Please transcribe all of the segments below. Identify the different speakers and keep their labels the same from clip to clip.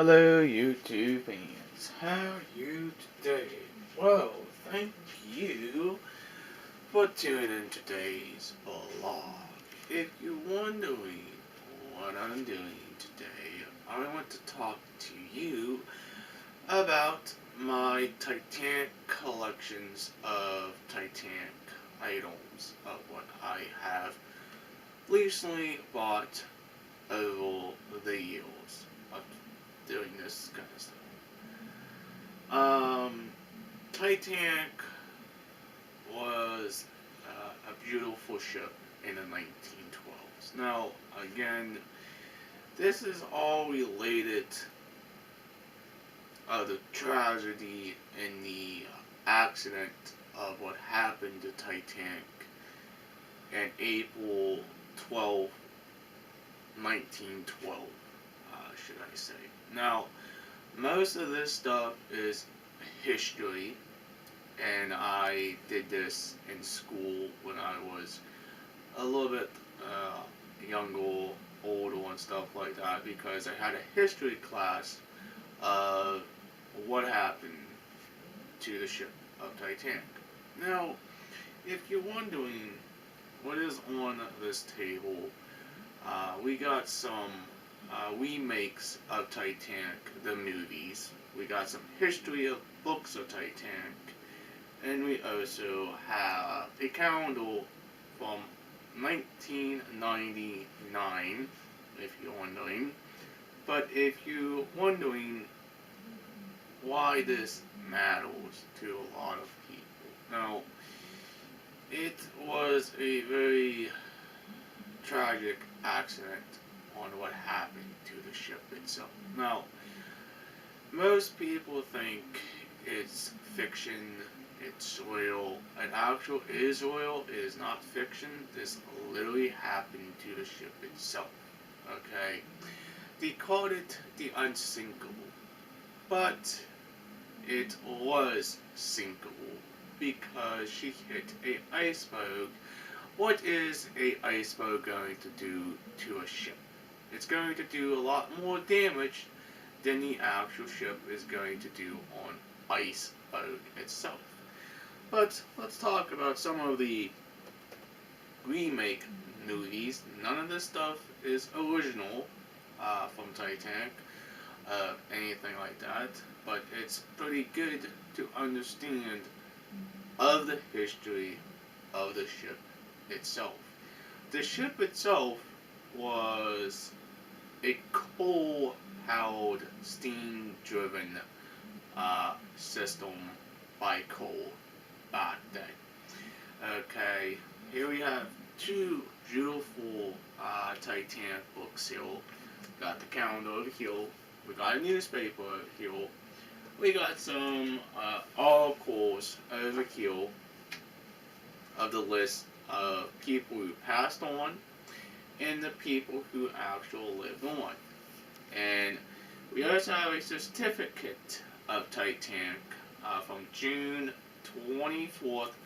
Speaker 1: Hello YouTube fans, how are you today? Well, thank you for tuning in today's vlog. If you're wondering what I'm doing today, I want to talk to you about my Titanic collections of Titanic items of what I have recently bought over the years of doing this kind of stuff. Titanic was a beautiful ship in the 1912s. Now, again, this is all related of the tragedy and the accident of what happened to Titanic in April 12, 1912, should I say. Now, most of this stuff is history, and I did this in school when I was a little bit younger, older, and stuff like that, because I had a history class of what happened to the ship of Titanic. Now, if you're wondering what is on this table, we got some remakes of Titanic, the movies. We got some history of books of Titanic. And we also have a calendar from 1999, if you're wondering. But if you're wondering why this matters to a lot of people. Now, it was a very tragic accident on what happened to the ship itself. Now, most people think it's fiction, it's real. An actual is real, it is not fiction. This literally happened to the ship itself. Okay? They called it the unsinkable. But it was sinkable because she hit an iceberg. What is an iceberg going to do to a ship? It's going to do a lot more damage than the actual ship is going to do on iceberg itself. But let's talk about some of the remake movies. None of this stuff is original from Titanic, anything like that, but it's pretty good to understand of the history of the ship itself. The ship itself was a coal-powered, steam-driven system by coal back then. Okay, here we have two beautiful Titanic books here. We got the calendar over here. We got a newspaper over here. We got some articles over here of the list of people who passed on and the people who actually lived on. And we also have a certificate of Titanic from June 24th,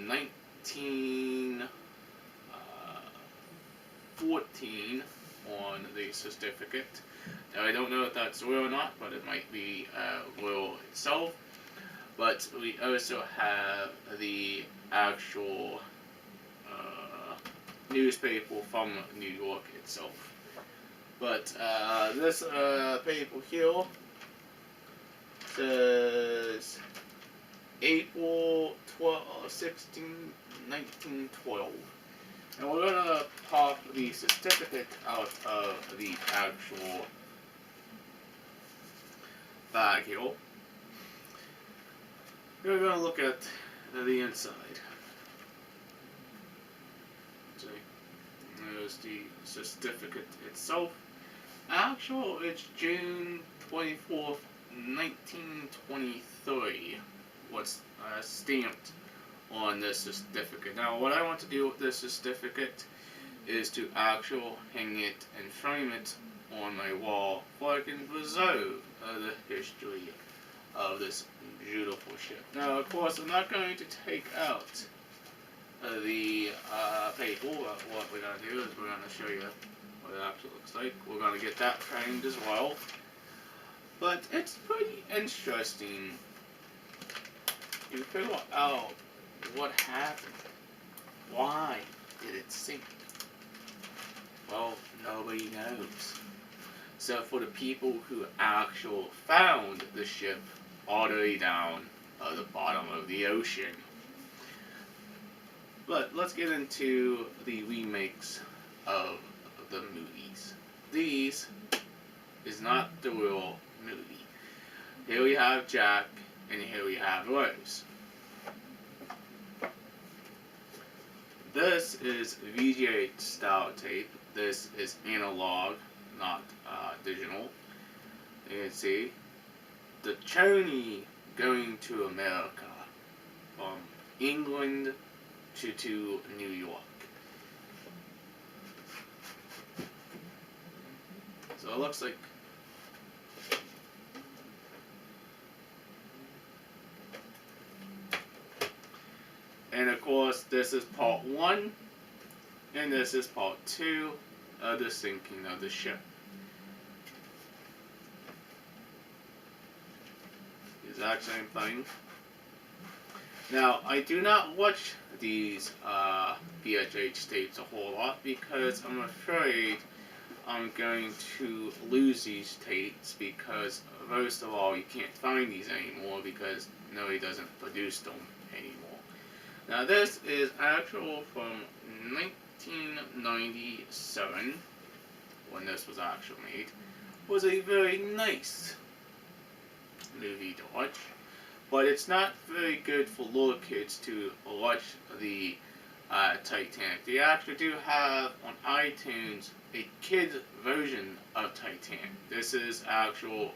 Speaker 1: 1914 on the certificate. Now, I don't know if that's real or not, but it might be real itself. But we also have the actual newspaper from New York itself. But this paper here says April 16, 1912. And we're going to pop the certificate out of the actual bag here. We're going to look at the inside. See, there's the certificate itself. Actual, it's June 24th, 1923. What's stamped on this certificate. Now, what I want to do with this certificate is to actually hang it and frame it on my wall so I can preserve the history of this beautiful ship. Now, of course, I'm not going to take out the paper. What we're going to do is we're going to show you what it actually looks like. We're going to get that framed as well. But it's pretty interesting to figure out what happened. Why did it sink? Well, nobody knows. So for the people who actually found the ship all the way down at the bottom of the ocean. But let's get into the remakes of the movies. These is not the real movie. Here we have Jack, and here we have Rose. This is VGA style tape. This is analog, not digital. You can see the journey going to America from England to New York. So it looks like and of course this is part 1 and this is part 2 of the sinking of the ship. Exact same thing. Now, I do not watch these VHH tapes a whole lot because I'm afraid I'm going to lose these tapes because, first of all, you can't find these anymore because nobody doesn't produce them anymore. Now, this is actual from 1997, when this was actually made. It was a very nice movie to watch. But it's not very good for little kids to watch the Titanic. They actually do have on iTunes a kid version of Titanic. This is actual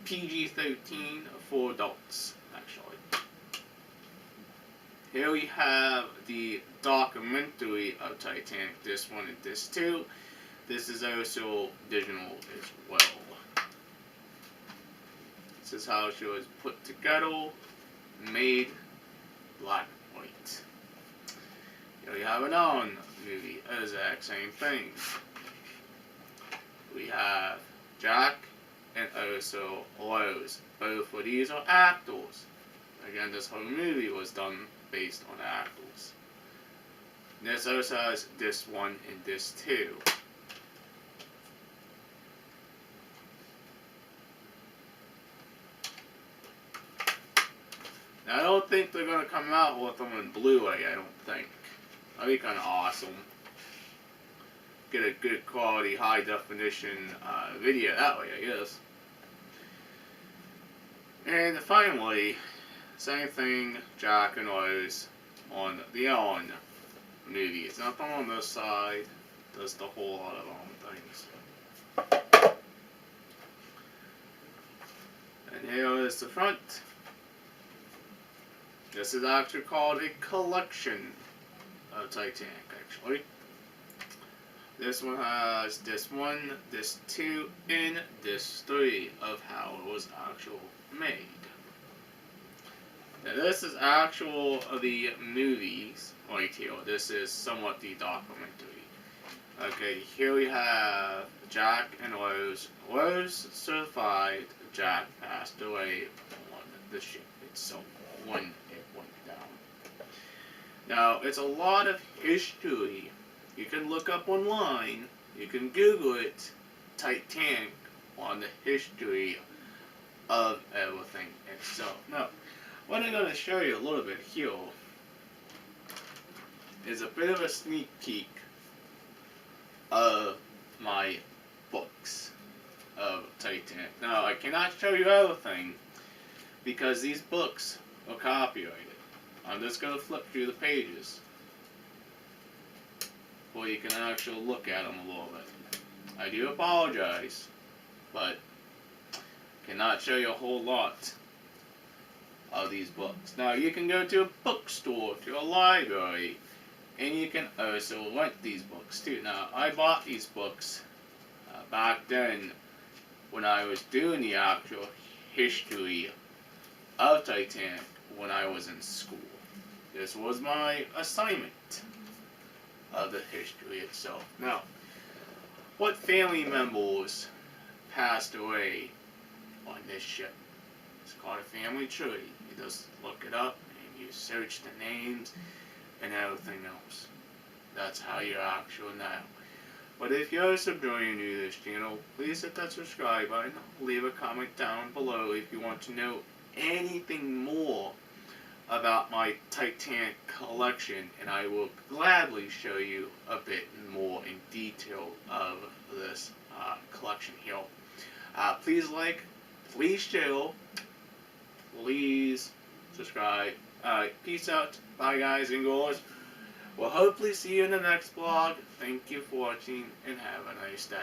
Speaker 1: PG-13 for adults, actually. Here we have the documentary of Titanic, this one and this too. This is also digital as well. This is how she was put together, made black and white. Here we have another movie, exact same thing. We have Jack and also Rose. Both of these are actors. Again, this whole movie was done based on actors. This also has this one and this too. Now, I don't think they're going to come out with them in Blu-ray, I don't think. That'd be kind of awesome. Get a good quality, high definition video that way, I guess. And finally, same thing, Jack and Rose on the own movie. It's nothing on this side, just a whole lot of own things. And here is the front. This is actually called a collection of Titanic, actually. This one has this 1, this 2, and this 3 of how it was actually made. Now this is actual of the movies right here. This is somewhat the documentary. Okay, here we have Jack and Rose. Rose survived. Jack passed away on the ship itself when it went down. Now, it's a lot of history. You can look up online. You can Google it. Titanic on the history of everything itself. Now, what I'm going to show you a little bit here is a bit of a sneak peek of my books of Titanic. Now, I cannot show you everything because these books are copyrighted. I'm just going to flip through the pages where you can actually look at them a little bit. I do apologize, but cannot show you a whole lot of these books. Now, you can go to a bookstore, to a library, and you can also rent these books too. Now, I bought these books back then when I was doing the actual history of Titanic when I was in school. This was my assignment of the history itself. Now, what family members passed away on this ship. It's called a family tree. You just look it up and you search the names and everything else. That's how you actually know. But if you're subjoining new to this channel, please hit that subscribe button. Leave a comment down below if you want to know anything more about my Titanic collection, and I will gladly show you a bit more in detail of this collection here. Please like, please share, please subscribe. Peace out. Bye guys and girls. We'll hopefully see you in the next vlog. Thank you for watching and have a nice day.